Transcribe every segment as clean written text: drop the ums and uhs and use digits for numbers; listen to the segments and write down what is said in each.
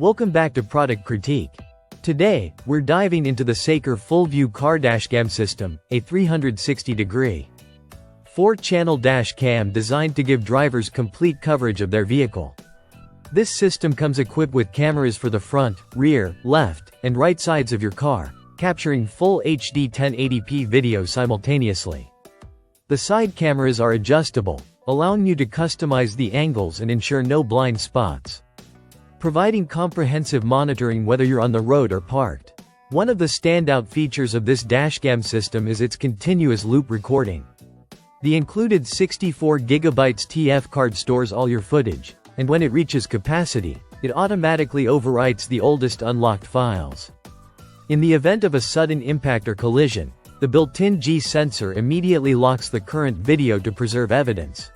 Welcome back to Product Critique. Today, we're diving into the View Full View Car Dashcam System, a 360-degree 4-channel dash cam designed to give drivers complete coverage of their vehicle. This system comes equipped with cameras for the front, rear, left, and right sides of your car, capturing full HD 1080p video simultaneously. The side cameras are adjustable, allowing you to customize the angles and ensure no blind spots, providing comprehensive monitoring whether you're on the road or parked. One of the standout features of this dashcam system is its continuous loop recording. The included 64GB TF card stores all your footage, and when it reaches capacity, it automatically overwrites the oldest unlocked files. In the event of a sudden impact or collision, the built-in G sensor immediately locks the current video to preserve evidence.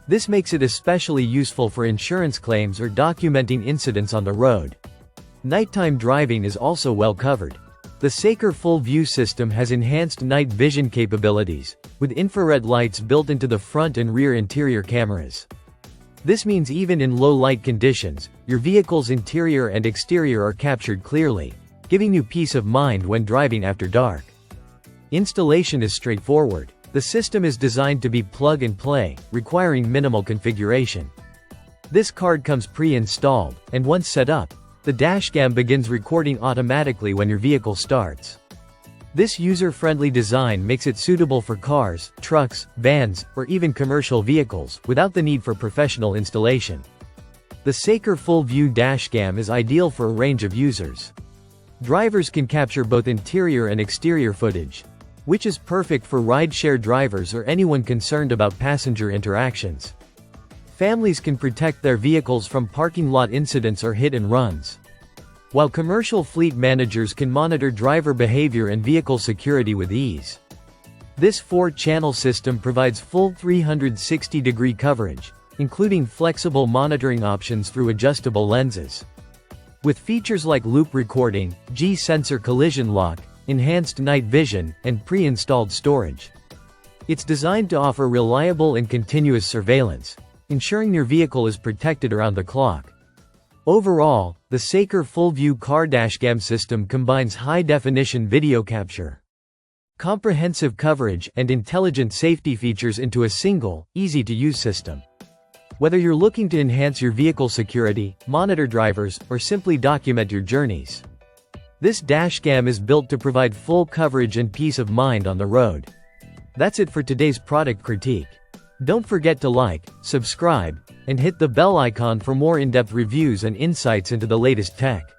This makes it especially useful for insurance claims or documenting incidents on the road. Nighttime driving is also well covered. The View Full View system has enhanced night vision capabilities, with infrared lights built into the front and rear interior cameras. This means even in low-light conditions, your vehicle's interior and exterior are captured clearly, giving you peace of mind when driving after dark. Installation is straightforward. The system is designed to be plug-and-play, requiring minimal configuration. This card comes pre-installed, and once set up, the dashcam begins recording automatically when your vehicle starts. This user-friendly design makes it suitable for cars, trucks, vans, or even commercial vehicles, without the need for professional installation. The View Full View dashcam is ideal for a range of users. Drivers can capture both interior and exterior footage, which is perfect for rideshare drivers or anyone concerned about passenger interactions. Families can protect their vehicles from parking lot incidents or hit-and-runs, while commercial fleet managers can monitor driver behavior and vehicle security with ease. This 4-channel system provides full 360-degree coverage, including flexible monitoring options through adjustable lenses. With features like loop recording, G-sensor collision lock, enhanced night vision, and pre-installed storage, it's designed to offer reliable and continuous surveillance, ensuring your vehicle is protected around the clock. Overall, the View Full View Car Dashcam System combines high-definition video capture, comprehensive coverage, and intelligent safety features into a single, easy-to-use system. Whether you're looking to enhance your vehicle security, monitor drivers, or simply document your journeys, this dashcam is built to provide full coverage and peace of mind on the road. That's it for today's product critique. Don't forget to like, subscribe, and hit the bell icon for more in-depth reviews and insights into the latest tech.